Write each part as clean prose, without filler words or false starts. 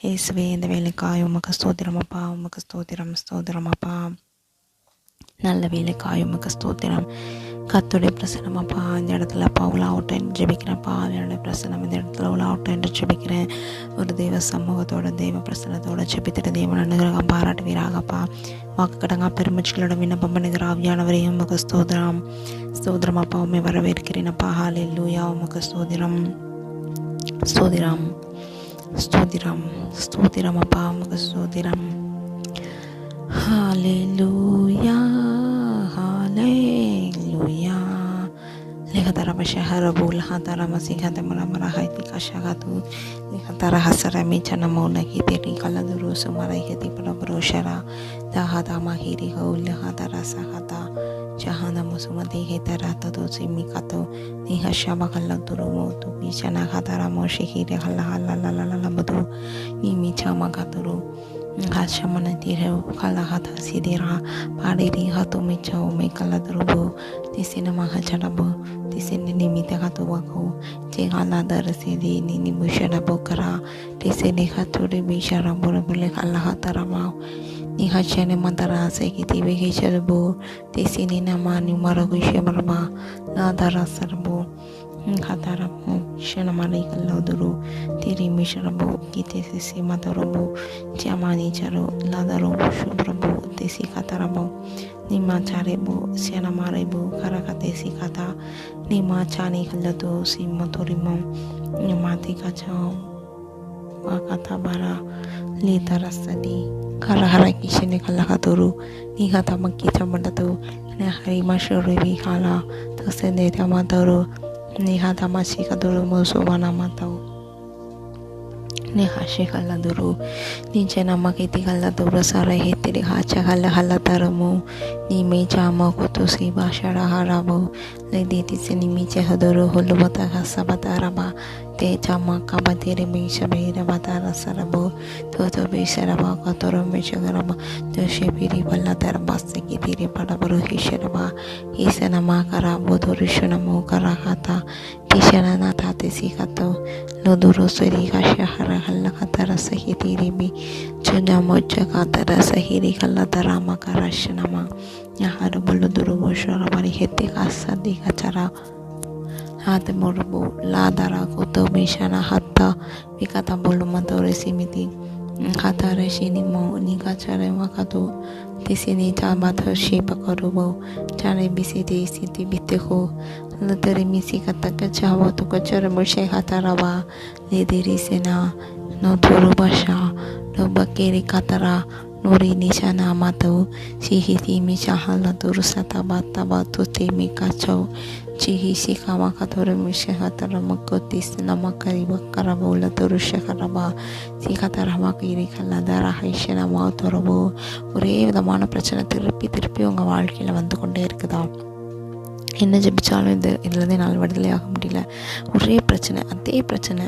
இயேசுவே, இந்த வேலைக்காய் உமக்கு ஸ்தோத்திரம் அப்பா, உமக்கு ஸ்தோத்திரம் ஸ்தோத்திரம் அப்பா. நல்ல வேலைக்காய் உமக்கு ஸ்தோத்திரம். கர்த்தருடைய பிரசனம் அப்பா இந்த இடத்துல அப்பா உலாவட்டும் என்று ஜெபிக்கிறேன்ப்பா. என்னுடைய பிரசனம் இந்த இடத்துல உலாவட்டும் என்று ஜெபிக்கிறேன். ஒரு தெய்வ சமூகத்தோட தெய்வ பிரசனத்தோட ஜெபித்துட்டு தேவன் அனுகிரகம் பாராட்டுவீராகப்பா. வாக்கு கடங்கா பெருமச்சிகளோட விண்ணப்பம் பண்ணுகிற ஆவியானவரையும் உமக்கு ஸ்தோத்திரம் ஸ்தோத்திரம் அப்பா. உண்மை வரவேற்கிறேனப்பா. ஹல்லேலூயா. உமக்கு ஸ்தோத்திரம் ஸ்தோத்திரம் ஸ்தோத்திரம் ஸ்தோத்திரம் அப்பா. உமக்கு ஸ்தோத்திரம். ஹல்லேலூயா ஹல்லேலூயா. Lihatara masyahara bul hatara masihata maramara haiti kashagatu lihatara hasara michana mauna hitiri kaladuru sumarai hiti parabro shara dahata mahiri haul lihatara sahata jahana musumati hitara todo simikato nihashaba kaladuru motu michana hatara moshihiri halalalala madu imichama katuru Hashamana tiro kalahata sidira pariri hatu michau me kaladrubu tisina mahacharabu tisini nimita hatu wako jegala darasidi nini busharabu kara tisini haturi bisharabu bule kalahata ramau ni hachane mandara sekiti vehisharabu tisini namani maragushi marba la darasarbu Hatarabu Shanamari Kaloduru Tiri Misharabu Gite Sisi Matarabu Jamani Charu Ladarabu Shubrabu Desi Katarabu Nima Charebu Sianamaribu Karakatesi Kata Nima Chani Kaladu Simotorimum Nimati Kachao Wakatabara Litarasadi Karahara Kishene Kalakaturu Nihata Makita Mandatu Nahari Mashuribi Kala Tasende Tamataru Nihata masika dulu musuh mana matau Nihashi kala dulu Ninja nama kiti kala tu bersara hitiri hacha kala hala taramu Ni meja mau kutusi bashara harabu Lady tisini meja haduru hulu bata hasa bata araba Te jama kabatiri meja behira bata rasa rabu Toto bisa raba katoro meja garaba Doshe piri bala tarabasi kitiri pada baru hisharaba Hisa nama karabu durishu namu karakata Tishana nata tesi kato Loduro suri kasha hara hala katara sahitiri bi Chunda moja katara sahiri kala tarama karashanama Yaharu bulu duru boshara bari heti kasa di kacara Hati murbu ladara kuto bishana hatta Vikata bulu matore simiti Kata reshini mo ni kachare wakatu Tisini tabata shipa karubo Chare bisiti siti biteho Ladari misi kata kachawa tu kachare mushe hataraba Lidiri sena No turu basha No bakiri katara Nuri nishana matau Sihiti mishahala turu satabata batu timi kachau Chihi sikama katore mushe hatara makotis namakari bakarabola turu shakaraba Sikatara makiri kaladara haishana mautorobo ஒரே விதமான பிரச்சனை திருப்பி உங்கள் வாழ்க்கையில் வந்து கொண்டே இருக்குதா? என்ன ஜெபிச்சாலும் இதுலேருந்து என்னால் விடுதலை ஆக முடியல. ஒரே பிரச்சனை, அதே பிரச்சனை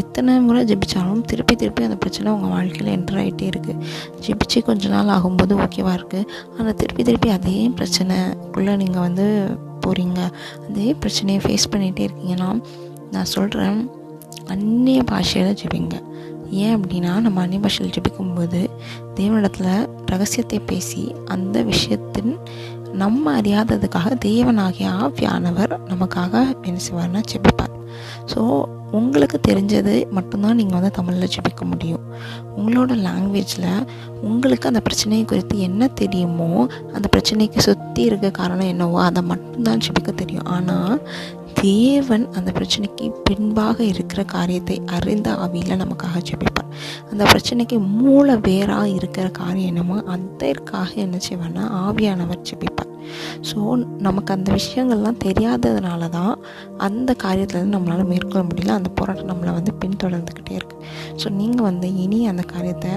எத்தனை முறை ஜெபிச்சாலும் திருப்பி அந்த பிரச்சனை உங்கள் வாழ்க்கையில் என்டர் ஆகிட்டே இருக்குது. ஜெபிச்சு கொஞ்ச நாள் ஆகும்போது ஓகேவாக இருக்குது. ஆனால் திருப்பி அதே பிரச்சனைக்குள்ளே நீங்கள் வந்து போகிறீங்க. அதே பிரச்சனையை ஃபேஸ் பண்ணிகிட்டே இருக்கீங்கன்னா நான் சொல்கிறேன், அந்நிய பாஷையில் ஜெபிங்க. ஏன் அப்படின்னா நம்ம அந்நிய பாஷையில் ஜெபிக்கும்போது தேவனிடத்தில் ரகசியத்தை பேசி அந்த விஷயத்தின் நம்ம அறியாததுக்காக தேவனாகிய ஆவியானவர் நமக்காக என்ன செய்வார்னா ஜெபிப்பார். ஸோ உங்களுக்கு தெரிஞ்சது மட்டும்தான் நீங்கள் வந்து தமிழில் ஜெபிக்க முடியும். உங்களோட லாங்குவேஜில் உங்களுக்கு அந்த பிரச்சனையை குறித்து என்ன தெரியுமோ, அந்த பிரச்சனைக்கு சுற்றி இருக்க காரணம் என்னவோ அதை மட்டும்தான் ஜெபிக்க தெரியும். ஆனால் தேவன் அந்த பிரச்சனைக்கு பின்பாக இருக்கிற காரியத்தை அறிந்த ஆவியில் நமக்காக ஜெபிப்பார். அந்த பிரச்சனைக்கு மூல வேறாக இருக்கிற காரியம் என்னமோ அதற்காக என்ன செய்வார்னா ஆவியானவர் ஜெபிப்பார். ஸோ நமக்கு அந்த விஷயங்கள்லாம் தெரியாததுனால தான் அந்த காரியத்தில் நம்மளால் மேற்கொள்ள முடியல. அந்த போராட்டம் நம்மளை வந்து பின்தொடர்ந்துக்கிட்டே இருக்குது. ஸோ நீங்கள் வந்து இனி அந்த காரியத்தை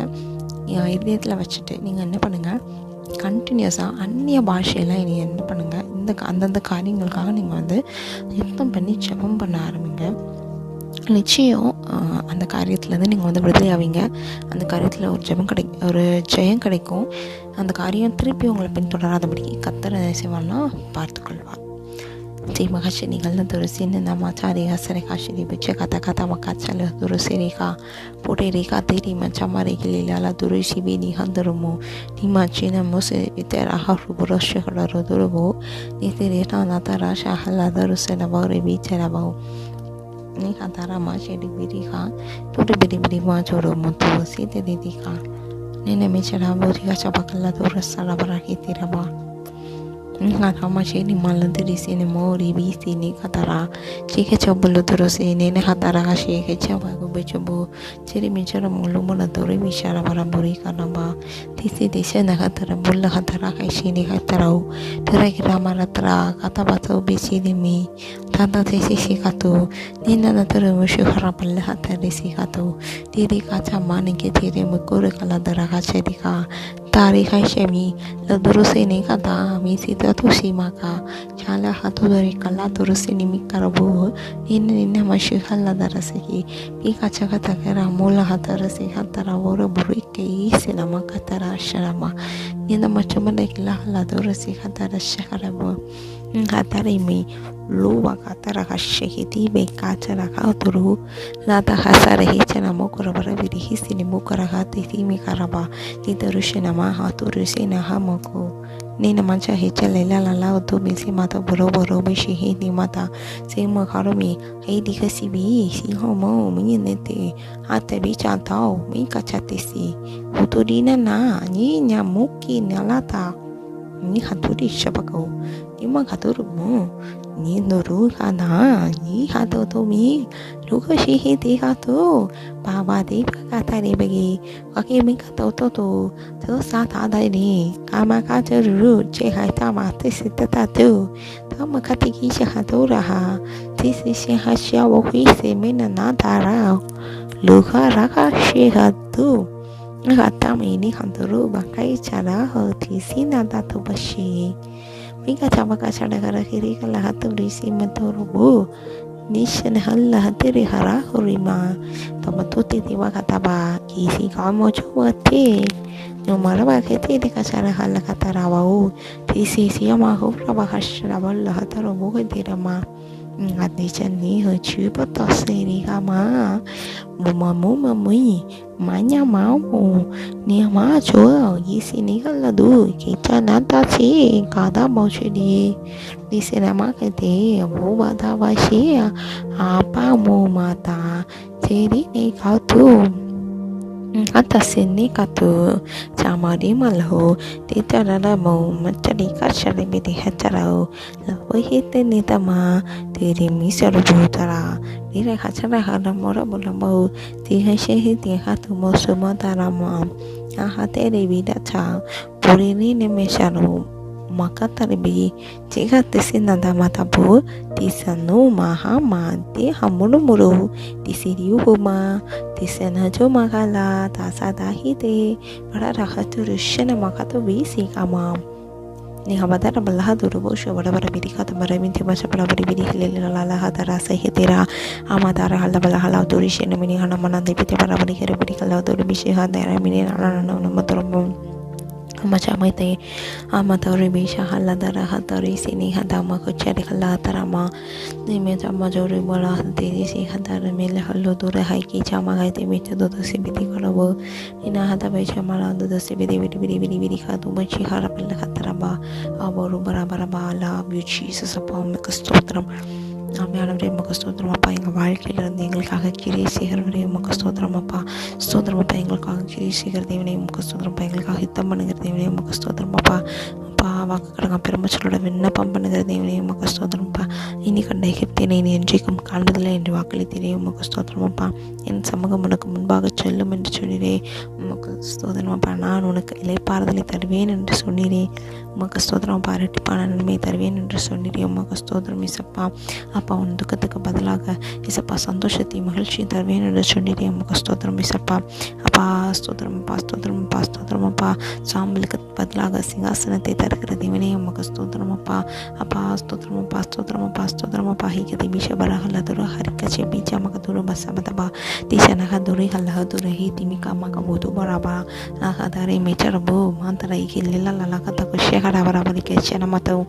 இதயத்தில் வச்சுட்டு நீங்கள் என்ன பண்ணுங்கள், கண்டினியூஸாக அந்நிய பாஷையில் இனி என்ன பண்ணுங்கள், அந்தந்த காரியங்களுக்காக நீங்கள் வந்து யுத்தம் பண்ணி ஜெபம் பண்ண ஆரம்பிங்க. நிச்சயம் அந்த காரியத்துலேருந்து நீங்கள் வந்து விடுதலை ஆவீங்க. அந்த காரியத்தில் ஒரு ஜெயம் கிடைக்கும். அந்த காரியம் திருப்பி உங்களை பின்தொடராதபடி கர்த்தர் என்ன செய்வார்னா பார்த்துக்கொள்வார். Ti makashini kala dorosini nama cari hasare kashiri bice kata makachala dorosini ka pore reka teri macamare kilala dorosi bini handarumo ni machina mose itera haru boroshe kala rodorobo ni tereta natara shahala dorosena bare bicara bau ni katara machiri birika pore biri ma choro moto si terika nene michara borika chapakala dorosara barakiti raba Ngata machine malandiri sini mori bi sini katara chike chabulu toro sini ne katara kashi ke chaba go bechobo chiri michara mulu mona tori mishara bara buri kanamba tisi dise na katara bulla katara kashi ni katara u tera kira maratra kata bato bisi dimi tanda tisi si katu nina na toro mushu harapalla hatari si katu tiri kacha mani ke tiri mukure kala dara kache dika Tari Shemi, la Dorosini Kata, Misita Toshimaka, Chala Hatodori Kala Dorosini Mikarabu, in Namashikala Daraseki, Pika Chakatakara, Mola Hatarasi Hataravora Burike, Sinamakatara Sharama, Nina Machamadekila, La Dorasi Hatara Shakarabo, Hatarimi, Luba Katara Hashiki, Bekatara Kauturu, Lata Hasara Hichana Mokora Hisini Mukarahati, Mikaraba, Lidarushina. Haturusina hamoko nina mancha hechala la to bisi mata boro bishi hini mata sema harumi heidi kasibi si homo minete hata bicha tao mi kachatisi uturina na ni nyamuki nalata ni haturi shabako ni magaturu mo ni noru kana ni hato to mi luka shi hiti hato baba de kata re bagi wake mi kato to sa ta dai ni kama ka ru che hai ta ma te sita ta tu ta ma ka ti ki ha to ra ha ti si shi ha sha wo hui se me na ta ra luka ra ka shi ha tu ga ta mi ni han to ru ba kai cha ra ho ti si na ta to ba shi Mika chama kachada kara kiri kala hatu risi matorobu nishan halla hatiri hara horima tamatuti tiwa kataba kisi kamo chuwate numara ba kete de kachara halla katarawau tisi siyama hubra ba hashra balla hatarobu kedirama Ngadichan ni ho chupa toseri kama muma mui manya mau ni ma chua yisi ni kala du kita nata si kada mau chidi di sinema kete bu bada bashi apa mu mata jadi ni kau tu Atasini katu chamari malho titarara mau macari kashari bidi hatarau lawa hite nitama tiri misar butara tira hachara hara mora bulamau tiha shehi tiha tu mosuma tarama ahate bida cha purini ne mesharu maka tarbi jika tisina damata bu tisanu mahama ti hamuru tisiriu huma tisena jo makala tasada hite para rakatu rushana makato bisi kama ni habadara balaha durubo sho bara bidi kata mara minti masha bara bidi hilele lala hadara sahitira amadara hala balahala durishene mini hana mana dipite bara bidi kere bidi kala durubishi hadara mini nana matoromo macam itu amatari bisa haladara hatari sini hadama kucari haladarama ni macam majori bola diri si hadara mele halu dura haiki cama haite bicha dodo si bidi karabu ina hada bicha mala dodo si bidi kadu bachi harap le hataraba aboru bara ala biuchi sesapa mekastotram Amyalare makastotram apa yang வாழ்க்கையில எங்களுக்காக கிரியை செய்கிறவரே makastotram அப்பா ஸ்தோத்திரம் அப்பா எங்களுக்காக கிரியை செய்கிற தேவனே makastotram அப்பா எங்களுக்காக யுத்தம் பண்ணுகிற தேவனே makastotram அப்பா அப்பா வாக்கு கடங்க பெருமச்சலோட விண்ணப்பம் பண்ணுகிற தேவனே makastotram அப்பா இனி கண்ட எகிப்தியனை நீ என்றைக்கும் காண்பதில்லை என்று வாக்களித்தீரே makastotram அப்பா என் சமூகம் உனக்கு முன்பாக செல்லும் என்று சொன்னீரே makastotram அப்பா நான் உனக்கு இளைப்பாறுதலை தருவேன் என்று சொன்னீரே makastotram அப்பா இரட்டிப்பான நன்மை தருவேன் என்று சொன்னீரே makastotram இசப்பா அப்பா உன் துக்கத்துக்கு பதிலாக இசப்பா சந்தோஷத்தை மகிழ்ச்சி தருவேன் என்று சொன்னீரே makastotram இசப்பா அப்பா ஸ்தோத்திரம் அப்பா சாம்பலுக்கு பதிலாக சிங்காசனத்தை தருகிற தேவனே makastotram அப்பா ஸ்தோத்திரம் அப்பா ஹிகதி பிஷ பரஹலதுர ஹரிக்கச்சே பிச்சா மகதுர பசபதபா திசனக துரி ஹலஹதுர he திமிகா மகபுது பரபா ஆகதாரே மேச்சரபு மாந்தரை ஹில்லல லலகத குஷே ஹரபரபதி கேச்சன மதவு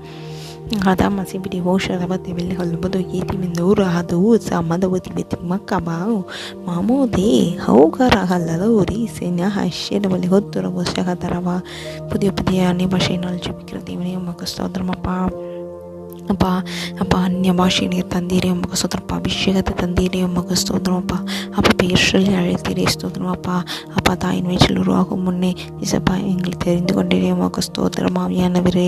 هذا ما سيبدي هوش ربطي باللي هالبدو يتي من دورة هذا sama da wati beti makabao mamo de haugara halalori senya hashira bali hotura bosha tarava pudiya ani bashinal chipikirti mani makastodramapa ಅಪ್ಪ ಅನ್ಯ ಭಾಷೆಗೆ ತಂದೀರಿ ಅಮ್ಮಗ ಸ್ತೋತ್ರಪ್ಪ ಅಭಿಷೇಕತೆ ತಂದೀರಿ ಅಮ್ಮಗ ಸ್ತೋತ್ರಮಪ್ಪ அப்போ பேசுறதுல அழைத்தீரே ஸ்தோத்திரம் அப்பா தாயின் வயிற்றில் உருவாகும் முன்னே இசப்பா எங்களை தெரிந்து கொண்டீரே உமக்கு ஸ்தோத்திரம் ஆவியானவரே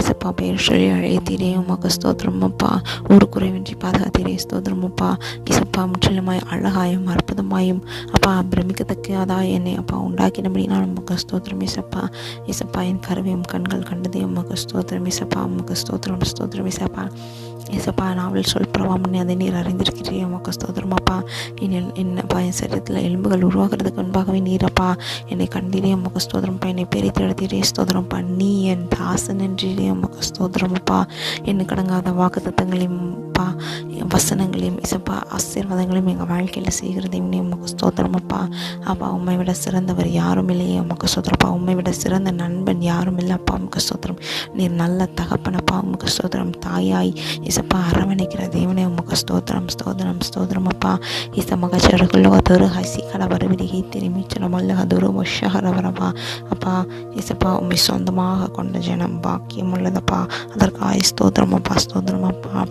இசப்பா பேசுறதுல அழைத்தீரே உமக்கு ஸ்தோத்திரம் அப்பா ஒரு குறைவின்றி பாதுகாத்தீரே ஸ்தோத்திரம் அப்பா இசப்பா முற்றிலுமாய் அழகாயும் அற்புதமாயும் அப்பா பிரமிக்கத்தக்கதாய் என்னை அப்பா உண்டாக்கினபடி நான் உமக்கு ஸ்தோத்திரம் இசப்பா என் கருவையும் கண்கள் கண்டதே உமக்கு ஸ்தோத்திரம் இசப்பா உமக்கு ஸ்தோத்திரம் ஏசப்பா நாவல் சொல் பிரவாமனே அதை நீர் அறிந்திருக்கிறீ உமக்கு ஸ்தோத்திரமாப்பா என்னப்பா என் சரீரத்தில் எலும்புகள் உருவாகிறதுக்கு முன்பாகவே நீரப்பா என்னை கண்டீரே உமக்கு ஸ்தோத்திரம்ப்பா என்னை பெரித்து எழுத்தீரே ஸ்தோத்திரம்ப்பா நீ என் தாசன் என்றீரே உமக்கு ஸ்தோத்திரமப்பா என்ன கடங்காத வாக்குத்தத்தங்களையும் வசனங்களையும் இசப்பா ஆசீர்வாதங்களையும் எங்கள் வாழ்க்கையில் செய்கிறதையும் உமக்கு ஸ்தோத்திரமப்பா அப்பா உண்மை விட சிறந்தவர் யாரும் இல்லையே உமக்கு ஸ்தோத்திரப்பா உண்மை விட சிறந்த நண்பன் யாரும் இல்லைப்பா உமக்கு ஸ்தோத்திரம் நீர் நல்ல தகப்பனப்பா உமக்கு ஸ்தோத்திரம் தாயாய் இசப்பா அரவணைக்கிற தேவனே உமக்கு ஸ்தோத்திரம் அப்பா இச மகச்சருக்குள்ள அதொரு ஹசி கடவரவிரிகை திரும்பிச்சனமல்ல அதொரு வருஷகரவரப்பா அப்பா இசப்பா உண்மை சொந்தமாக கொண்ட ஜனம் பாக்கியம் உள்ளதப்பா அதற்காக ஸ்தோத்திரம் அப்பா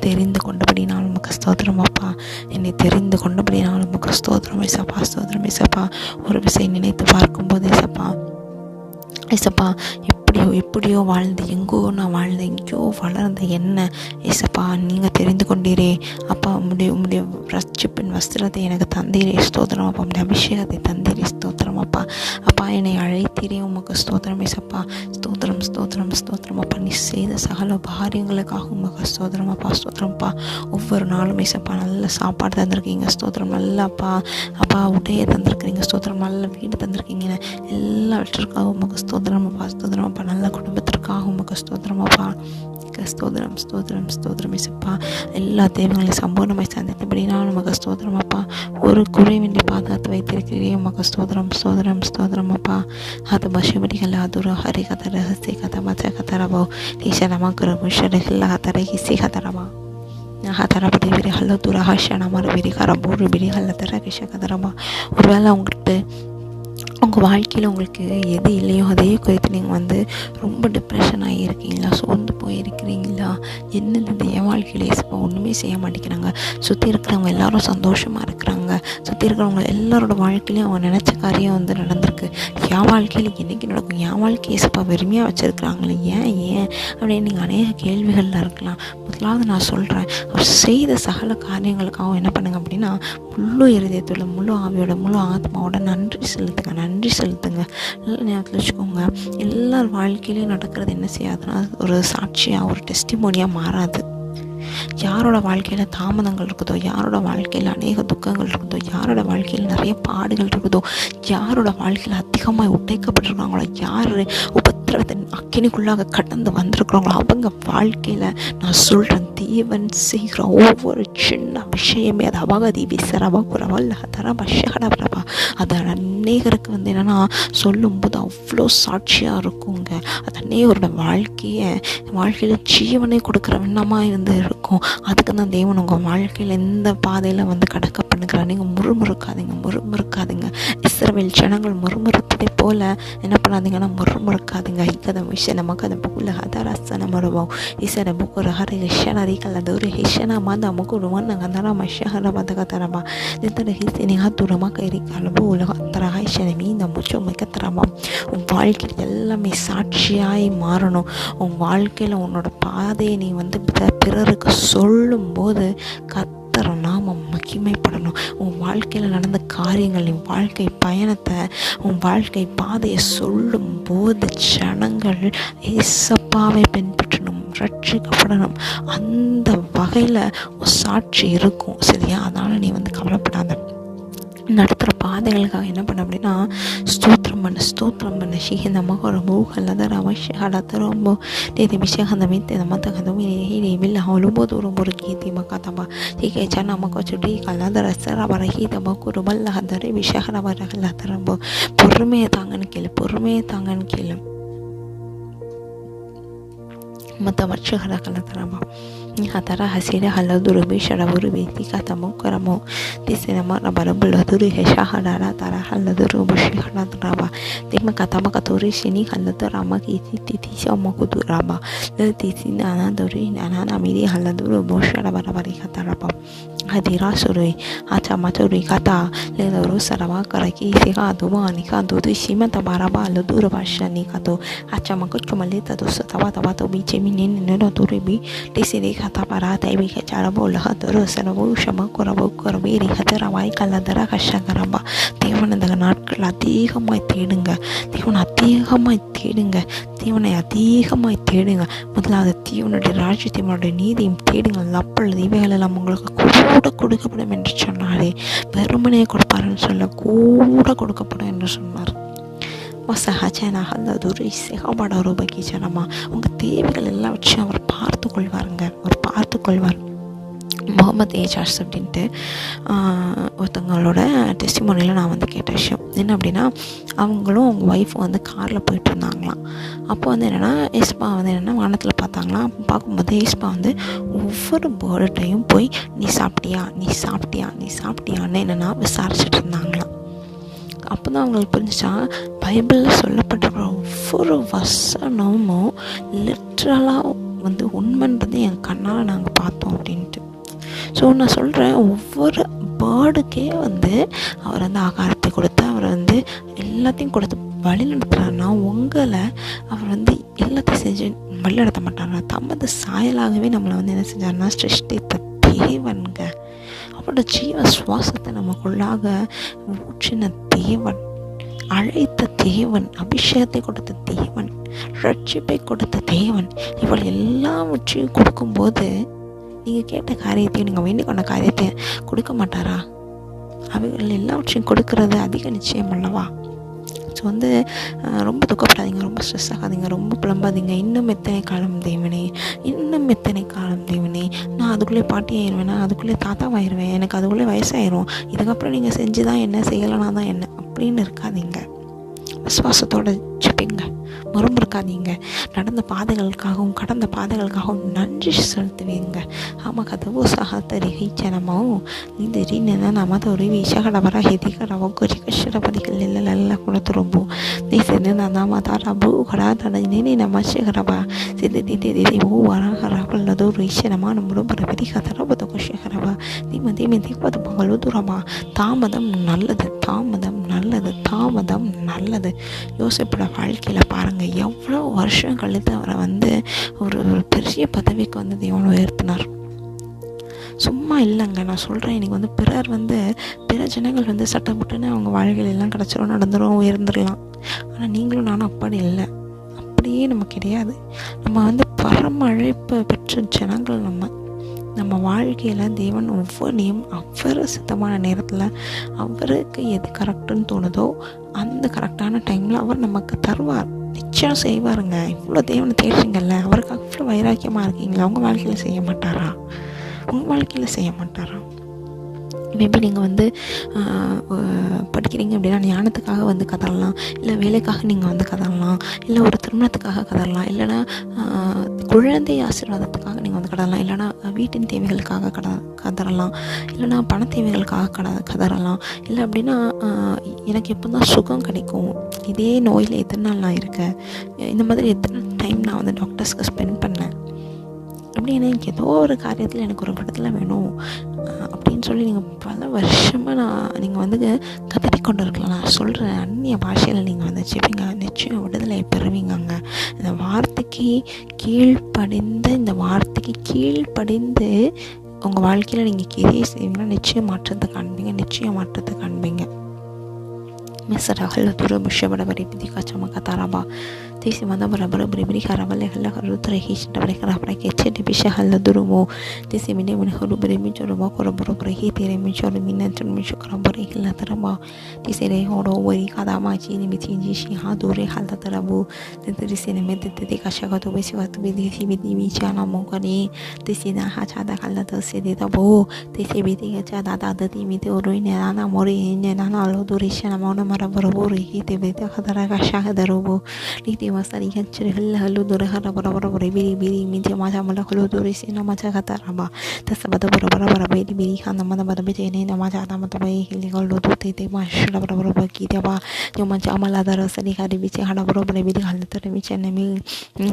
தெரிந்து கொண்டபடி நான் உமக்கு ஸ்தோத்திரம் அப்பா என்னை தெரிந்து கொண்டபடி நான் உமக்கு ஸ்தோத்திரம் இசப்பா ஒரு விசை நினைத்து பார்க்கும்போது இசப்பா எப்படியோ வாழ்ந்து எங்கோ நான் வாழ்ந்து எங்கேயோ வளர்ந்த என்ன ஏசப்பா நீங்கள் தெரிந்து கொண்டீரே அப்பா உம்முடைய ரட்சிப்பின் வஸ்திரத்தை எனக்கு தந்தீரே ஸ்தோத்திரம் அப்பா உம்முடைய அபிஷேகத்தை தந்தீரே ஸ்தோத்திரம் அப்பா என்னை அழைத்தீரே உமக்கு ஸ்தோத்திரம் ஏசப்பா ஸ்தோத்திரம் அப்பா நீ செய்த சகல காரியங்களுக்காக உமக்கு ஸ்தோத்திரம்ப்பா ஒவ்வொரு நாளும் ஏசப்பா நல்ல சாப்பாடு தந்திருக்கீங்க ஸ்தோத்திரம் நல்ல அப்பா உடைய தந்திருக்கிறீங்க ஸ்தோத்திரம் நல்ல வீடு தந்திருக்கீங்க எல்லாவற்றிற்காக உமக்கு ஸ்தோத்திரம்ப்பா நல்ல குடும்பத்திற்காக உமக்கு ஸ்தோத்திரமப்பா ஸ்தோத்திரம் இசப்பா எல்லா தேவங்களையும் சம்பூர்ணமாய் சந்தித்தபடி நான் உமக்கு ஸ்தோத்திரமப்பா ஒரு குறைவின்றி பாதுகாத்து வைத்திருக்கிறே உமக்கு ஸ்தோத்திரம் அப்பா அது பசுபடிகள் அதுர ஹரி கத ரகசிய கத மச்ச கதரபோ ஈஷ நமக்கு முஷரில் கதரை ஹிசி கதரபா ஹதரபடி விரி ஹல்ல துர ஹஷ நமர் விரி கரபூர் விரி ஹல்ல தர கிஷ கதரபா ஒருவேளை உங்கள் வாழ்க்கையில் உங்களுக்கு எது இல்லையோ அதே குறித்து நீங்கள் ரொம்ப டிப்ரெஷன் ஆகியிருக்கீங்களா, சோர்ந்து போயிருக்கிறீங்களா, என்னது என் வாழ்க்கையில் ஏசப்பா ஒன்றுமே செய்ய மாட்டேங்கிறாங்க, சுற்றி இருக்கிறவங்க எல்லாரும் சந்தோஷமாக இருக்கிறாங்க, சுற்றி இருக்கிறவங்க எல்லாரோட வாழ்க்கையிலையும் அவங்க நினச்ச காரியம் நடந்திருக்கு, என் வாழ்க்கையில் என்றைக்கு நடக்கும், என் வாழ்க்கை ஏசப்பா வெறுமையாக வச்சுருக்குறாங்களே ஏன் அப்படின்னு நீங்கள் அநேக கேள்விகளில் இருக்கலாம். முதலாவது நான் சொல்கிறேன், அவர் செய்த சகல காரியங்களுக்காகவும் என்ன பண்ணுங்க அப்படின்னா முழு இருதயத்தோட முழு ஆவியோட முழு ஆத்மாவோட நன்றி செலுத்துங்க. நல்ல ஞாபகத்தில் வச்சுக்கோங்க, எல்லார் வாழ்க்கையிலையும் நடக்கிறது என்ன செய்யாதுன்னா ஒரு சாட்சியாக ஒரு டெஸ்டிமோனியாக மாறாது. யாரோட வாழ்க்கையில் தாமதங்கள் இருக்குதோ, யாரோட வாழ்க்கையில் அநேக துக்கங்கள் இருக்குதோ, யாரோட வாழ்க்கையில் நிறைய பாடுகள் இருக்குதோ, யாரோட வாழ்க்கையில் அதிகமாக உடைக்கப்பட்டிருக்காங்களோ, யார் உபத்திரவத்தின் அக்கினிக்குள்ளாக கடந்து வந்திருக்கிறவங்களோ அவங்க வாழ்க்கையில் நான் சொல்கிறேன், தேவன் செய்கிற ஒவ்வொரு சின்ன விஷயமே அது அபகதி விசரவா குறவல்ல தரபஷகடபரவா அது அநேகருக்கு என்னென்னா சொல்லும்போது அவ்வளோ சாட்சியாக இருக்குங்க. அது அநேகரோட வாழ்க்கையில் ஜீவனை கொடுக்குற வண்ணமாக இருக்கும். அதுக்கு தான் தேவன் உங்கள் வாழ்க்கையில் எந்த பாதையில் கடக்க பண்ணுகிறார். நீங்கள் முறுமுறுக்காதீங்க. இஸ்ரவேல் ஜனங்கள் முறுமுறுத்ததை போல் என்ன பண்ணாதீங்கன்னா முறுமுறுக்காதீங்க. இக்கத விஷயம் நமக்கு அதை புக்குல ஹதரசன மரபம் இசர புக்கு ஹர ஹிஷனரிக்கல் அது ஒரு ஹிஷனா மாத முக்குருவன் நாங்கள் தர மஷஹர பதக தரமா நித்தர ஹிசினி ஹத்துரமா கைரிக்கலபு உலக தர ஹைஷனமி இந்த முச்சோ மிக்க தரமா. உன் வாழ்க்கையில் எல்லாமே சாட்சியாய் மாறணும். உன் வாழ்க்கையில் உன்னோட பாதையை நீ பிறருக்கு சொல்லும்போது கர்த்தர் நாமம் மகிமைப்படணும். உன் வாழ்க்கையில் நடந்த காரியங்கள், உன் வாழ்க்கை பயணத்தை, உன் வாழ்க்கை பாதையை சொல்லும்போது ஜனங்கள் ஏசப்பாவை பின்பற்றணும், ரட்சிக்கப்படணும். அந்த வகையில் ஒரு சாட்சி இருக்கும். சரியா? அதனால் நீ கவலைப்படாத. நடத்துகிற பாதைகளுக்காக என்ன பண்ண அப்படின்னா ஸ்தோத்திரம் பண்ண ஷீஹிந்த மகோர மூகல்லதர அவசியத்தரம்போ தேதி விஷயந்த மீத்த மத்தகதவும் இல்லை அவளும்போ தூரம் ஒரு கீதி மக்காதம்பா ஹீகே சன மக்கோ சுடி கல்லதர சர வரஹீத மக்கூரு மல்லஹதரை விஷயகர வரகல்லத்தரம்போ பொறுமையை தாங்கன்னு கேளு. ಮತ್ತು ವರ್ಷಗಳ ಕಲತರಮ hatara hasira haladuru bi sharaburu bi tikatamu karamu tisinama rabarabulu duri hesha hadara tara haladuru bushi haladraba tikma katama katuri shini haladrama kiti titi sama kuduraba le tisina ana duri ana namiri haladuru bushi rabarabari hataraba hadira surui acha maturi kata le duru sarama karaki siga dumani kandu shima tabaraba haladuru bashani kato acha makut kamalita dosa tawa tawa to bi cheminin no duri bi tisiri kata parata ibi cara bola haturu sarabu shama korabu korabiri hatarawai kaladara kashagaraba தேவனந்தக நாட்கள் அதிகமாய் தேடுங்க தேவனை அதிகமாய் தேடுங்க முதலாவது தேவனுடைய ராஜ்யத்தை அவனுடைய நீதியும் தேடுங்கள் அப்பொழுது இவைகளெல்லாம் உங்களுக்கு கூட கொடுக்கப்படும் என்று சொன்னாரே வெறுமனே கொடுப்பாருன்னு சொல்ல கூட கொடுக்கப்படும் என்று சொன்னார் வசஹாச்சனா ஹல்லதுரு இசேகபடரு பகிச்சனமா உங்கள் தேவைகள் எல்லாம் வச்சு அவர் பார்த்து கொள்வார் முகமது ஏஜாஸ் அப்படின்ட்டு ஒருத்தவங்களோட டெஸ்டிமோனியில் நான் வந்து கேட்ட விஷயம் என்ன அப்படின்னா அவங்களும் அவங்க ஒய்ஃபும் வந்து காரில் போயிட்டு இருந்தாங்களாம். அப்போ வந்து என்னென்னா ஏஸ்பா வந்து என்னென்னா வானத்தில் பார்த்தாங்களாம். பார்க்கும்போது ஏஸ்பா வந்து ஒவ்வொரு பேர்டையும் போய் நீ சாப்பிட்டியான்னு என்னென்னா விசாரிச்சுட்டு இருந்தாங்களாம். அப்போ தான் அவங்களுக்கு புரிஞ்சிச்சா பைபிளில் சொல்லப்பட்டிருக்கிற ஒவ்வொரு வசனமும் லிட்ரலாக வந்து உண்மைன்றது என் கண்ணால் நாங்கள் பார்த்தோம் அப்படின்ட்டு. ஸோ நான் சொல்கிறேன் ஒவ்வொரு பேர்டுக்கே வந்து அவர் வந்து ஆகாரத்தை கொடுத்து அவர் வந்து எல்லாத்தையும் கொடுத்து வழி நடத்துகிறாருன்னா உங்களை அவர் வந்து எல்லாத்தையும் செஞ்சு வழி நடத்த மாட்டாங்க. தமது சாயலாகவே நம்மளை வந்து என்ன செஞ்சாருன்னா சிருஷ்டித்த தேவன்க அவரோட ஜீவ சுவாசத்தை நமக்குள்ளாக ஊற்றின தேவன், அழைத்த தேவன், அபிஷேகத்தை கொடுத்த தேவன், ரட்சிப்பை கொடுத்த தேவன், இவள் எல்லாவற்றையும் கொடுக்கும்போது நீங்கள் கேட்ட காரியத்தையும் நீங்கள் வேண்டிக் கொண்ட காரியத்தையும் கொடுக்க மாட்டாரா? அவைகள் எல்லாவற்றையும் கொடுக்கறது அதிக நிச்சயம் அல்லவா? ஸோ வந்து ரொம்ப துக்கப்படாதீங்க, ரொம்ப ஸ்ட்ரெஸ் ஆகாதீங்க, ரொம்ப புலம்பாதீங்க. இன்னும் எத்தனை காலம் தேவனே, நான் அதுக்குள்ளே பாட்டி ஆயிடுவேன், அதுக்குள்ளே தாத்தாவாயிடுவேன், எனக்கு அதுக்குள்ளே வயசாயிரும், இதுக்கப்புறம் நீங்கள் செஞ்சு தான் என்ன, செய்யலைனா தான் என்ன அப்படின்னு இருக்காதீங்க. விசுவாசத்தோடு ஜெபிங்க, முறுமுறுக்காதீங்க. நடந்த பாதைகளுக்காகவும் கடந்த பாதைகளுக்காகவும் நன்றி செலுத்துவீங்க. ஆமாம் கதவு சகத்தரிகைச்சனமாவும் இந்த ரீனா நமது ஒரு விஷகடவர ஹெதிகரவோ குறிகஷரபதிகள் இல்லைல்ல கொடுத்துரும்போ நீ சென்று நாம தாராபு கடா தடனே நமஷகரபா சித்தி திதி பூ வரகரபல்லது ஈஷனமா நம்மளோ பரபதி கதரபத குஷகரபா தீமதி மெதிப்பது பகலுதுரமா. தாமதம் நல்லது. யோசிப்பட வாழ்க்கையில் பாருங்கள், எவ்வளோ வருஷம் கழித்து அவரை வந்து ஒரு பெரிய பதவிக்கு வந்து தேவன் உயர்த்தினார். சும்மா இல்லைங்க, நான் சொல்கிறேன். இன்றைக்கி வந்து பிற ஜனங்கள் வந்து சட்டப்பட்டுன்னு அவங்க வாழ்க்கையில் எல்லாம் கிடச்சிரும், நடந்துடும், உயர்ந்துடலாம். ஆனால் நீங்களும் நானும் அப்படி இல்லை, அப்படியே நம்ம கிடையாது. நம்ம வந்து பரம அழைப்பு பெற்ற ஜனங்கள். நம்ம வாழ்க்கையில் தேவன் ஒவ்வொன்றையும் அவர் சித்தமான நேரத்தில் அவருக்கு எது கரெக்டுன்னு தோணுதோ அந்த கரெக்டான டைமில் அவர் நமக்கு தருவார், நிச்சயம் செய்வாருங்க. இவ்வளோ தேவனை தேடுறீங்கல்ல, அவருக்கு அவ்வளோ வைராக்கியமாக இருக்கீங்களா? உங்கள் வாழ்க்கையில் செய்ய மாட்டாரா? மேபி நீங்கள் வந்து படிக்கிறீங்க அப்படின்னா ஞானத்துக்காக வந்து கதறலாம், இல்லை வேலைக்காக நீங்கள் வந்து கதறலாம், இல்லை ஒரு திருமணத்துக்காக கதறலாம், இல்லைனா குழந்தை ஆசீர்வாதத்துக்காக நீங்கள் வந்து கதறலாம், இல்லைனா வீட்டின் தேவைகளுக்காக கதறலாம், இல்லைனா பண தேவைகளுக்காக கதறலாம். இல்லை அப்படின்னா எனக்கு எப்போ தான் சுகம் கிடைக்கும், இதே நோயில் எத்தனை நாள் நான் இருக்கேன், இந்த மாதிரி எத்தனை டைம் நான் வந்து டாக்டர்ஸ்க்கு ஸ்பெண்ட் பண்ணேன் அப்படின்னு எனக்கு ஏதோ ஒரு காரியத்தில் எனக்கு ஒரு விடுதலை வேணும் அப்படின்னு சொல்லி நீங்கள் பல வருஷமாக நீங்கள் வந்து கதறிக்கொண்டு இருக்கலாம். நான் சொல்கிறேன், அந்நிய பாஷையில் நீங்கள் வந்து ஜெபிங்க, நிச்சயம் விடுதலை பெறுவீங்கங்க. இந்த வார்த்தைக்கு கீழ்ப்படிந்து உங்கள் வாழ்க்கையில் நீங்கள் கிரியை செய்வீங்கன்னா நிச்சயம் மாற்றத்தை காண்பீங்க. Mesarahal turu mushabara bari bidika chamaka taraba tisi manda barabara bari karabale halla rutra hish dabare karabara keche de bisha halla durumo tisi mine mine holu bari mi choro ba korabara bari hi tere mi choro minna choro mi shukra bari hilla taraba tisi re hodo wari kadama chi ni miti ji shi ha dure halla tarabu tisi sine me tete kasha to besi watu bidi mi chana mo kari tisi na ha chada halla to se de tabo tisi bidi cha dada dati mi te oroi ne na mori ne na lo dure shana mo na marabara bari hi te beta khadara kasha darubo liti masari hancur halu dura hara bara bara bara biri minja maja mala halu dura sina maja kata raba tasabada bara bara bara biri hana mana bara biri ne na maja ada mata bai hili halu dura te masha bara bara bagi dia ba jo maja amala dara sari hari bice hara bara bara biri halu dura bice ne mi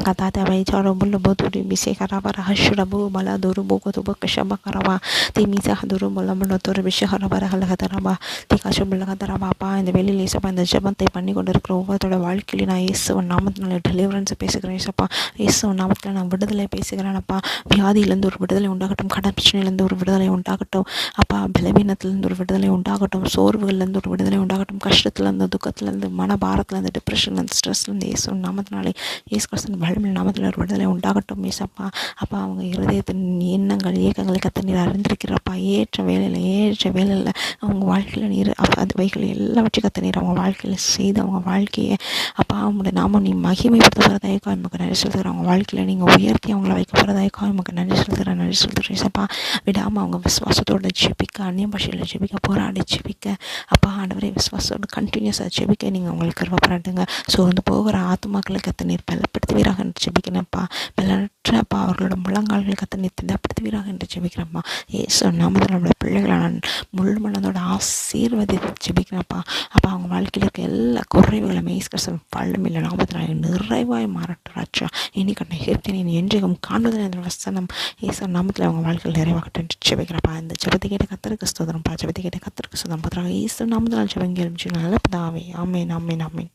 kata ta bai charo bulu boduri bice hara bara hashura bu mala duru bu ko to bakasha bakaraba te misa haduru mala mala dura bice hara bara hala kata raba te kashu mala kata raba pa இந்த வெளியில ஏசப்பா இந்த ஜெபத்தை பண்ணி கொண்டு இருக்கிற ஒவ்வொருத்தோட வாழ்க்கையில நான் இயேசுவின் நாமத்தினால டெலிவரன்ஸை பேசுகிறேன் ஏசப்பா இயேசுவின் நாமத்தில் நான் விடுதலை பேசுகிறேன்ப்பா வியாதியிலேருந்து ஒரு விடுதலை உண்டாகட்டும் கடன் பிரச்சனையிலேருந்து ஒரு விடுதலை உண்டாகட்டும் அப்பா பலவீனத்துலேருந்து ஒரு விடுதலை உண்டாகட்டும் சோர்வுகள்லேருந்து ஒரு விடுதலை உண்டாகட்டும் கஷ்டத்துலேருந்து துக்கத்துலேருந்து மனபாரத்துலேருந்து டிப்ரெஷன்லேருந்து ஸ்ட்ரெஸ்லேருந்து இயேசுவின் நாமத்தினாலே இயேசு கிறிஸ்துவின் வல்லமையின் நாமத்தில் ஒரு விடுதலை உண்டாகட்டும் ஏசப்பா அப்பா அவங்க இருதயத்தின் எண்ணங்கள் இயக்கங்களை கத்த நீர் அறிந்திருக்கிறப்பா ஏற்ற வேலையில் அவங்க வாழ்க்கையில் நீர் அது வைகள் எல்லாவற்றையும் கத்த நீர் அவங்க வாழ்க்கையில் செய்து அவங்க வாழ்க்கையை அப்பா அவங்களோட நாம நீ மகிமைப்படுத்த போகிறதாய்க்கா நமக்கு நன்றி செலுத்துகிறேன் அவங்க வாழ்க்கையில் நீங்கள் உயர்த்தி அவங்கள வைக்க போகிறதாய்க்கா நமக்கு நன்றி செலுத்துகிறேன் சப்பா விடாமல் அவங்க விசுவாசத்தோட ஜெபிக்க அந்நிய பாஷையில் ஜெபிக்க போராடி ஜெபிக்க அப்பா ஆண்டவரே விசுவாசத்தோட கண்டினியூஸாக ஜெபிக்க நீங்கள் அவங்களுக்கு கருவப்படாதுங்க ஸோ வந்து போகிற ஆத்மாக்களை கத்த நீர் பலப்படுத்துவீராக என்று ஜெபிக்கிறேன்ப்பா பலனற்றப்பா அவர்களோட முழங்கால்களை கத்த நீர் திடப்படுத்துவீராக என்று ஜெபிக்கிறேன்ப்பா ஏசு நாமத்தில் நம்மளோட பிள்ளைகளை நான் முழு மனதோட ஆசீர்வதித்து ஜெபிக்கிறேன்ப்பா அப்போ அவங்க வாழ்க்கையில் இருக்க எல்லா குறைவுகளும் மேஸ்கர்சன் பள்ளமில்லை நாமத்தினால் நிறைவாய் மாறட்டுறாச்சா இனி கண்ட ஹிர்த்தினை என்றைக்கும் காண்பதில் என்ற வசனம் ஏசு நாமத்தில் அவங்க வாழ்க்கையில் நிறைவாகட்டும் ஜெபிக்கிறப்பா இந்த ஜெபத்தை கேட்ட கத்தருக்கு ஸ்தோத்திரம்ப்பா ஜெபத்தை கேட்ட கத்தருக்கு ஸ்தோத்திரம் பத்திராக ஏசு நாமத்தினால் ஜெபங்கள் நல்ல பிதாவே ஆமேன்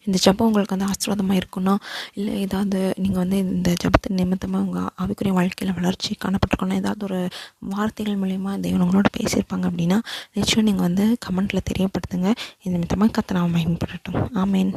இந்த ஜெபம் உங்களுக்கு வந்து ஆசீர்வாதமாக இருக்குன்னா இல்லை ஏதாவது நீங்கள் வந்து இந்த ஜெபத்தின் நிமித்தமாக உங்கள் ஆவிக்குரிய வாழ்க்கையில் வளர்ச்சி காணப்பட்டிருக்கணும் ஏதாவது ஒரு வார்த்தைகள் மூலயமா தேவன் உங்களோட பேசியிருப்பாங்க அப்படின்னா நிச்சயம் நீங்கள் வந்து கமெண்ட்டில் தெரியப்படுத்துங்க இந்த நிமித்தமாக கர்த்தர் நாம மகிமைப்படட்டும் ஆமேன்.